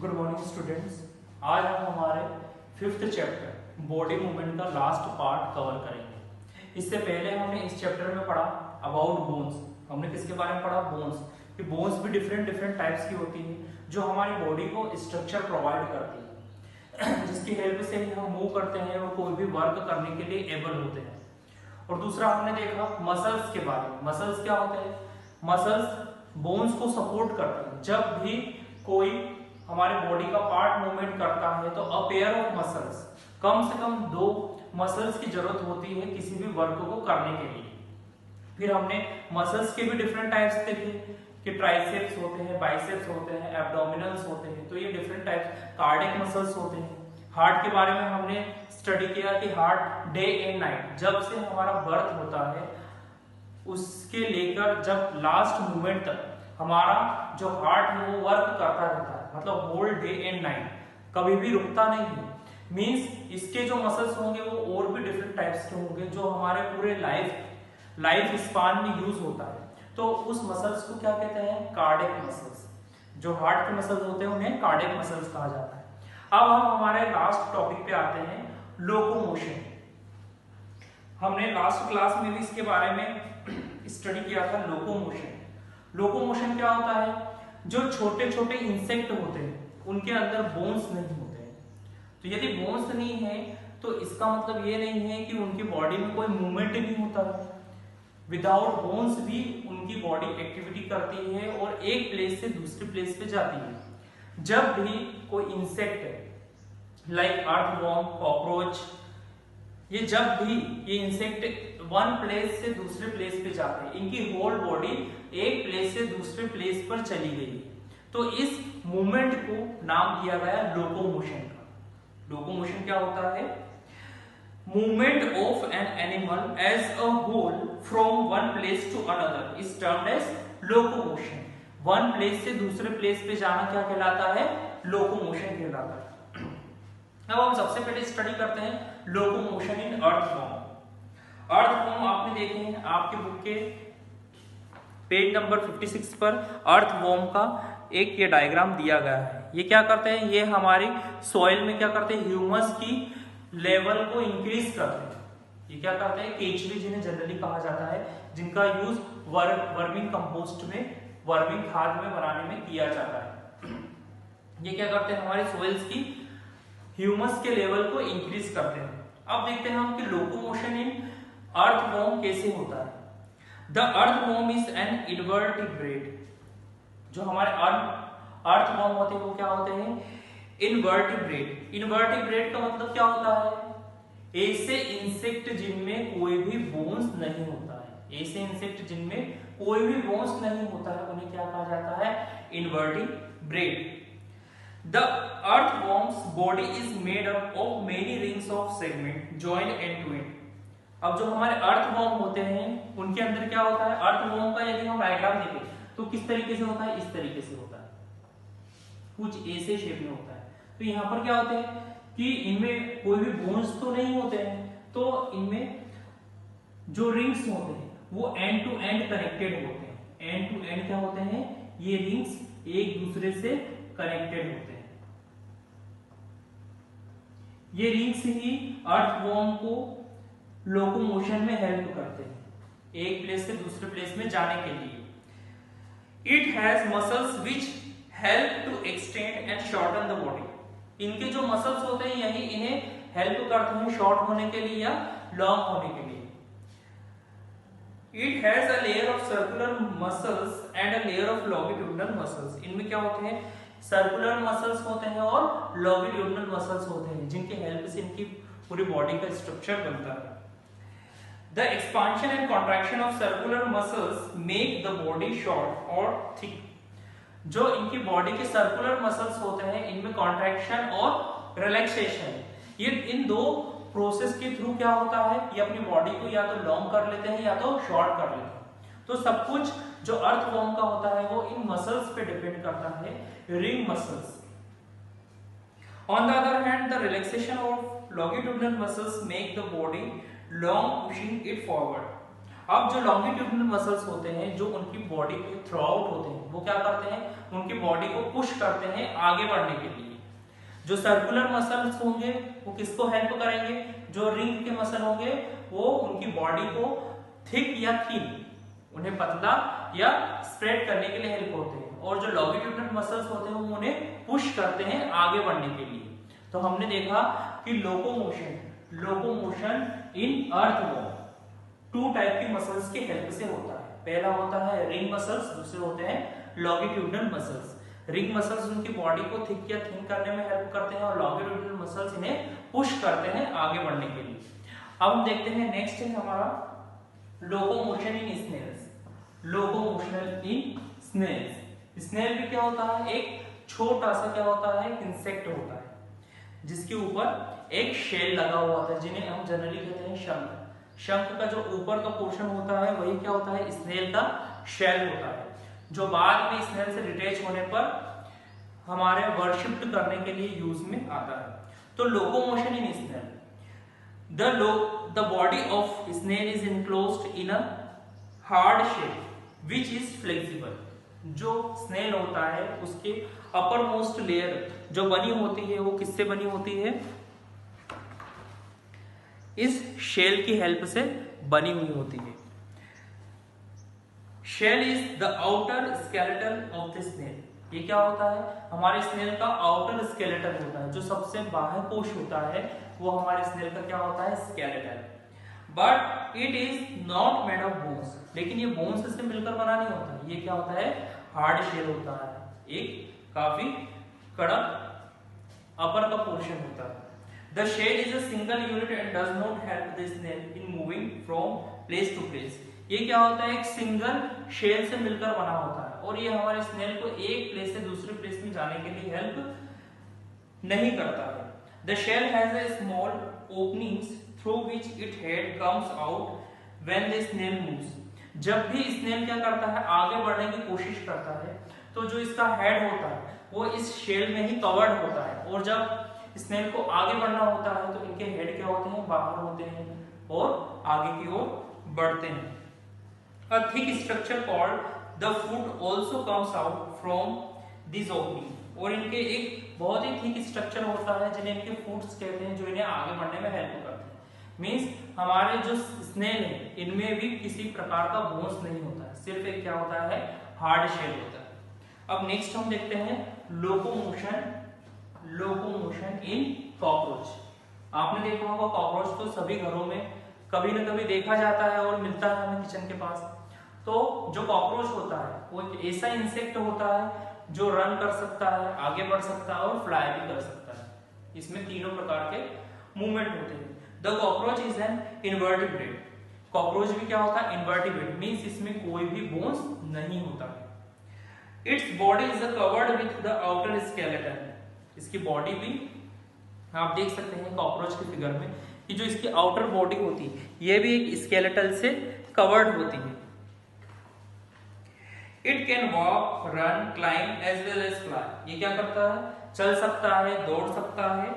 Good morning students. आज हम हमारे फिफ्थ चैप्टर बॉडी मूवमेंट का लास्ट पार्ट कवर करेंगे। इससे पहले हमने इस चैप्टर में पढ़ा अबाउट बोन्स। हमने किसके बारे में पढ़ा? बोन्स। कि बोन्स भी डिफरेंट टाइप्स की होती हैं जो हमारी बॉडी को स्ट्रक्चर प्रोवाइड करती है जिसकी हेल्प से ही हम मूव करते हैं और कोई भी वर्क करने के लिए एबल होते हैं। और दूसरा हमने देखा मसल्स के बारे में। मसल्स क्या होते हैं? मसल्स बोन्स को सपोर्ट करते हैं। जब भी कोई हमारे बॉडी का पार्ट मूवमेंट करता है तो अ पेयर ऑफ मसल्स, कम से कम दो मसल्स की जरूरत होती है किसी भी वर्क को करने के लिए। फिर हमने मसल्स के भी डिफरेंट टाइप्स देखे कि ट्राइसेप्स होते हैं, बाइसेप्स होते हैं, एब्डोमिनल्स होते हैं। तो ये डिफरेंट टाइप्स। कार्डियक मसल्स होते हैं। हार्ट के बारे में हमने स्टडी किया कि हार्ट डे एंड नाइट, जब से हमारा बर्थ होता है उसके लेकर जब लास्ट मोमेंट तक हमारा जो हार्ट है वो वर्क करता रहता है, मतलब होल डे एंड नाइट, कभी भी रुकता नहीं है। मींस इसके जो मसल्स होंगे वो और भी डिफरेंट टाइप्स के होंगे जो हमारे पूरे लाइफ स्पान में यूज होता है। तो उस मसल्स को क्या कहते हैं? Cardiac muscles. जो हार्ट के मसल्स होते हैं उन्हें कार्डियक मसल्स कहा जाता है। अब हम हमारे लास्ट टॉपिक पे आते हैं, लोकोमोशन। हमने लास्ट क्लास में भी इसके बारे में स्टडी किया था, लोकोमोशन। लोकोमोशन क्या होता है? जो छोटे छोटे इंसेक्ट होते हैं उनके अंदर बोन्स नहीं होते हैं। तो यदि बोन्स नहीं है तो इसका मतलब ये नहीं है कि उनकी बॉडी में कोई मूवमेंट नहीं होता है। विदाउट बोन्स भी उनकी बॉडी एक्टिविटी करती है और एक प्लेस से दूसरे प्लेस पे जाती है। जब भी कोई इंसेक्ट लाइक अर्थवॉर्म, कॉकरोच, ये जब भी ये इंसेक्ट वन प्लेस से दूसरे प्लेस पे जाते हैं, इनकी होल बॉडी एक प्लेस से दूसरे प्लेस पर चली गई, तो इस मूवमेंट को नाम दिया गया लोकोमोशन का। लोकोमोशन क्या होता है? Movement of an animal as a whole from one place to another is termed as locomotion. One place से दूसरे प्लेस पे जाना क्या कहलाता है? लोकोमोशन कहलाता है। अब हम सबसे पहले स्टडी करते हैं लोकोमोशन इन अर्थवॉर्म। अर्थवॉर्म आपने देखे हैं आपके बुक के पेज नंबर 56 पर। अर्थवॉर्म का एक ये डायग्राम दिया गया है। ये क्या करते हैं? ये हमारी सॉइल में क्या करते हैं? ह्यूमस की लेवल को इंक्रीज करते हैं। ये क्या करते हैं? केचुए जिन्हें जनरली कहा जाता है, जिनका यूज वर्मिंग कंपोस्ट में, वर्मिंग खाद में बनाने में किया जाता है। ये क्या करते हैं? हमारे सॉइल्स की ह्यूमस के लेवल को इंक्रीज करते हैं। अब देखते हैं हम कि लोकोमोशन इन अर्थवॉर्म कैसे होता है। The earthworm is an invertebrate. जो हमारे अर्थवॉर्म होते हैं वो क्या होते हैं? इनवर्टिब्रेट। इनवर्टिब्रेट का मतलब क्या होता है? ऐसे इंसेक्ट जिनमें कोई भी बोन्स नहीं होता है। ऐसे इंसेक्ट जिनमें कोई भी बोन्स नहीं होता है उन्हें क्या कहा जाता है? Invertebrate. The earthworm's body is made up of many rings of segment joined end to end. अब जो हमारे अर्थवॉर्म होते हैं उनके अंदर क्या होता है? अर्थवॉर्म का यदि हम डायग्राम देखें तो किस तरीके से होता है? इस तरीके से होता है, कुछ ऐसे शेप में होता है। तो यहाँ पर क्या होते हैं कि इनमें कोई भी बोन्स तो नहीं होते हैं, तो इनमें जो रिंग्स होते हैं वो एंड टू एंड कनेक्टेड होते हैं। एंड टू एंड क्या होते हैं? ये रिंग्स एक दूसरे से कनेक्टेड होते हैं। ये रिंग्स ही अर्थवॉर्म को लोकोमोशन में हेल्प करते हैं, एक प्लेस से दूसरे प्लेस में जाने के लिए। It has muscles which help to extend and shorten the body. इनके जो मसल्स होते हैं यही इन्हें हेल्प करते हैं शॉर्ट होने के लिए या लॉन्ग होने के लिए। It has a layer of circular muscles and a layer of longitudinal muscles. इनमें क्या होते हैं? सर्कुलर मसल्स होते हैं और लॉन्गिट्यूडिनल मसल्स होते हैं, जिनकी हेल्प से इनकी पूरी बॉडी का स्ट्रक्चर बनता है। The expansion and contraction of circular muscles make the body short और थिक। जो इनकी बॉडी के सर्कुलर मसल्स होते हैं इनमें कॉन्ट्रैक्शन और रिलैक्सेशन, ये इन दो प्रोसेस के थ्रू क्या होता है? ये अपनी बॉडी को या तो लॉन्ग कर लेते हैं या तो शॉर्ट कर लेते हैं। तो सब कुछ जो अर्थवॉर्म का होता है वो इन मसल्स पे डिपेंड करता है, ring muscles. On the other hand, the relaxation of longitudinal muscles make the body long, pushing it forward. अब जो लॉन्गिट्यूडिनल मसल्स होते हैं जो उनकी बॉडी के थ्रू आउट होते हैं वो क्या करते हैं, उनकी बॉडी को पुश करते हैं आगे बढ़ने के लिए। जो सर्कुलर मसल्स होंगे वो किसको हेल्प करेंगे, जो रिंग के मसल होंगे वो उनकी बॉडी को थिक या थिन, उन्हें पतला या स्प्रेड करने के लिए हेल्प होते हैं। और जो लॉन्गिट्यूडिनल मसल्स होते हैं वो उन्हें पुश करते हैं आगे बढ़ने के लिए। तो हमने देखा कि लोकोमोशन इन अर्थवॉर्म 2 टाइप की मसल्स की हेल्प से होता है। पहला होता है रिंग मसल्स, दूसरे होते हैं लॉन्गिट्यूडिनल मसल्स। रिंग मसल्स उनकी बॉडी को थिक या थिन करने में हेल्प करते हैं और लॉन्गिट्यूडिनल मसल्स इन्हें पुश करते हैं आगे बढ़ने के लिए। अब हम देखते हैं नेक्स्ट है हमारा locomotion in snails. Locomotion in snails, snail भी क्या होता है, एक छोटा सा क्या होता है, इंसेक्ट होता है जिसके ऊपर एक शेल लगा हुआ होता है, जिन्हें हम जनरली कहते हैं शंख। शंख का जो ऊपर का पोर्शन होता है वही क्या होता है, स्नेल का शेल होता है, जो बाद में स्नेल से डिटैच होने पर हमारे वर्शिफ्ट करने के लिए यूज में आता है। तो locomotion in snail, the body of snail is enclosed in a hard shell which is flexible। जो स्नेल होता है उसके अपर मोस्ट लेयर जो बनी होती है वो किससे बनी होती है, इस शेल की हेल्प से बनी हुई होती है। Shell is the outer skeleton of the snail. ये क्या होता है, हमारे स्नेल का आउटर स्केलेटन होता है, जो सबसे बाह्य कोश होता है वो हमारे स्नेल का क्या होता है, skeleton. But it is not made of bones, लेकिन ये बोन्स से मिलकर बना नहीं होता, ये क्या होता है, हार्ड शेल होता है, एक काफी कड़क अपर का पोर्शन होता है। The shell is a single unit and does not help the snail in moving from place to place. ये क्या होता है, एक सिंगल शेल से मिलकर बना होता है और ये हमारे स्नेल को एक प्लेस से दूसरे प्लेस में जाने के लिए हेल्प नहीं करता है। The shell has a small openings through which it head comes out when the snail moves. जब भी स्नेल क्या करता है, आगे बढ़ने की कोशिश करता है, तो जो इसका हेड होता है वो इस शेल में ही कवर्ड होता है, और जब स्नेल को आगे बढ़ना होता है तो इनके हेड क्या होते हैं, बाहर होते हैं और आगे की ओर बढ़ते हैं। A thick structure called the foot also comes out from this opening। और इनके एक बहुत ही थिक स्ट्रक्चर होता है जिन्हें इनके फुट्स कहते हैं, जो इन्हें आगे बढ़ने में हेल्प करते हैं। मींस हमारे जो स्नेल है इनमें भी किसी प्रकार का बोन्स नहीं होता है, सिर्फ एक क्या होता है, हार्ड शेल होता है। अब नेक्स्ट हम देखते हैं लोकोमोशन इन कॉकरोच। आपने देखा होगा कॉकरोच तो सभी घरों में कभी न कभी देखा जाता है और मिलता है हमें किचन के पास। तो जो कॉकरोच होता है वो एक ऐसा इंसेक्ट होता है जो रन कर सकता है, आगे बढ़ सकता है और फ्लाई भी कर सकता है। इसमें तीनों प्रकार के मूवमेंट होते हैं। The cockroach is an invertebrate. Cockroach भी क्या होता है, इनवर्टिब्रेट, मींस इसमें कोई भी बोन्स नहीं होता है। Its body is covered with the outer skeleton. इसकी बॉडी भी आप देख सकते हैं कॉकरोच के फिगर में कि जो इसकी आउटर बॉडी होती है ये भी एक स्केलेटल से कवर्ड होती है। It can walk, run, climb as well as fly. ये क्या करता है, चल सकता है, दौड़ सकता है,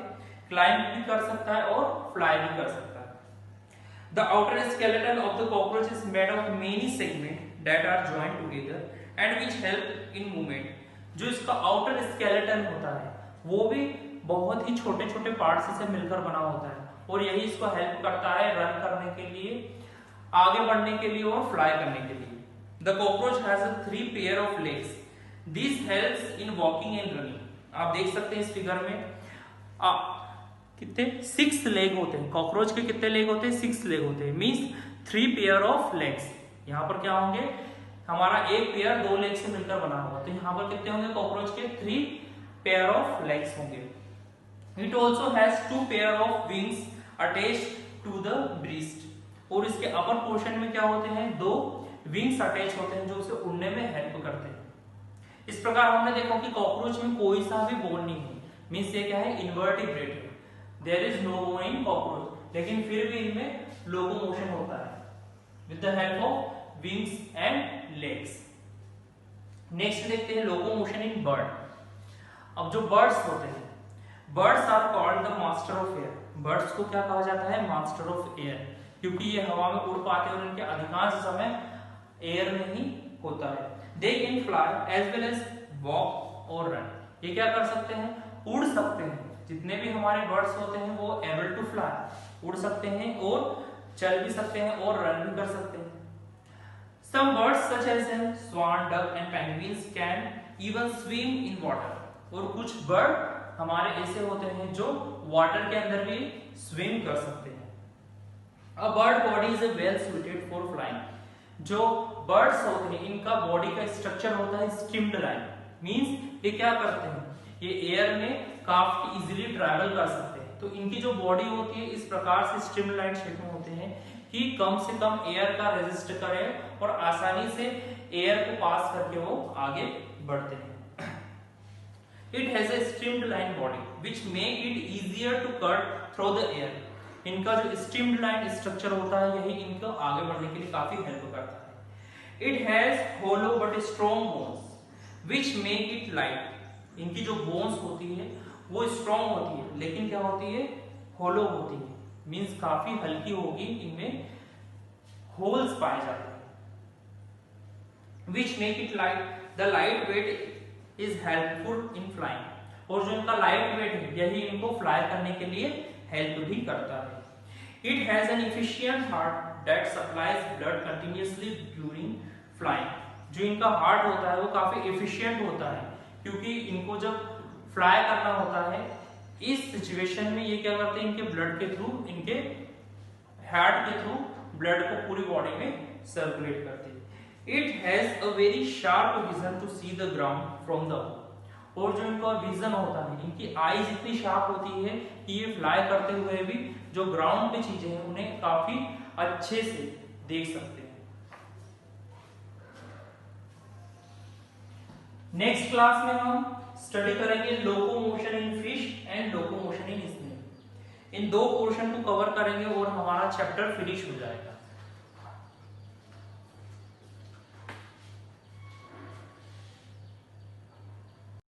क्लाइंब भी कर सकता है और फ्लाई भी कर सकता है। The outer skeleton of the cockroach is made of many segment that are joined together and which help in movement. जो इसका आउटर स्केलेटन होता है वो भी बहुत ही छोटे छोटे पार्ट्स से मिलकर बना होता है और यही इसको हेल्प करता है रन करने के लिए, आगे बढ़ने के लिए और फ्लाई करने के लिए। The cockroach has a 3 pair of legs. This helps in walking and running. आप देख सकते हैं इस फिगर में कितने 6 लेग होते हैं। कॉकरोच के कितने लेग होते हैं, 6 लेग होते हैं, मींस 3 पेयर ऑफ लेग्स। यहाँ पर क्या होंगे, हमारा एक पेयर 2 लेग से मिलकर बना होगा, तो यहाँ पर कितने होंगे, कॉकरोच के 3 पेयर ऑफ लेग्स होंगे। It also has 2 pair of wings attached to the breast। और इसके अपर पोर्शन में क्या होते हैं, 2 विंग्स अटैच होते हैं जो उसे उड़ने में हेल्प करते हैं। इस प्रकार हमने देखा कि कॉकरोच में कोई सा भी बोन नहीं है, मींस ये क्या है, इनवर्टिब्रेट है, there is no bone in cockroach, लेकिन फिर भी इनमें लोकोमोशन होता है with the help of wings and legs. Next देखते हैं लोकोमोशन इन बर्ड। अब जो बर्ड्स होते हैं, birds are called the master of air. Birds को क्या कहा जाता है, मास्टर ऑफ एयर। क्योंकि ये हवा में उड़ पाते हैं और इनके अधिकांश समय एयर में ही होता है। They can fly as well as walk और रन। ये क्या कर सकते हैं, उड़ सकते हैं। जितने भी हमारे बर्ड्स होते हैं वो एबल टू फ्लाई, उड़ सकते हैं और चल भी सकते हैं और रन भी कर सकते हैं। Some birds such as swan, duck and penguins can even swim in water। और कुछ बर्ड हमारे ऐसे होते हैं जो वाटर के अंदर भी स्विम कर सकते हैं। A bird body is well suited for flying। जो बर्ड्स होते हैं इनका बॉडी का स्ट्रक्चर होता है स्ट्रीमलाइन, मींस ये क्या करते हैं, ये एयर में काफी इजीली ट्रैवल कर सकते हैं। तो इनकी जो बॉडी होती है इस प्रकार से स्ट्रीमलाइन शेप में होते हैं कि कम से कम एयर का रेजिस्ट करें और आसानी से एयर को पास करके वो आगे बढ़ते हैं। It has a streamlined body which make it easier to cut through the air। इनका जो streamlined स्ट्रक्चर होता है यही इनको आगे बढ़ने के लिए काफी हेल्प करता है। It has hollow but strong bones which make it light। इनकी जो बोन्स होती है वो स्ट्रॉन्ग होती है लेकिन क्या होती है, होलो होती है, मींस काफी हल्की होगी, इनमें होल्स पाए जाते हैं। Which make it light। The light weight is helpful in flying। और जो इनका लाइट वेट है यही इनको फ्लाई करने के लिए हेल्प भी करता है। It has an efficient heart that supplies blood continuously during flying। जो इनका हार्ट होता है वो काफी एफिशिएंट होता है क्योंकि इनको जब फ्लाई करना होता है इस सिचुएशन में ये क्या करते हैं, इनके ब्लड के थ्रू, इनके हार्ट के थ्रू ब्लड को पूरी बॉडी में सर्कुलेट करते हैं। It has a very sharp vision to see the ground from the above। और जो इनका विजन होता है, इनकी आईज इतनी शार्प होती है कि ये फ्लाई करते हुए भी जो ग्राउंड पे चीजें हैं उन्हें काफी अच्छे से देख सकते हैं। नेक्स्ट क्लास में हम स्टडी करेंगे locomotion in fish and locomotion in snake. इन दो पोर्शन को कवर करेंगे और हमारा चैप्टर फिनिश हो जाएगा।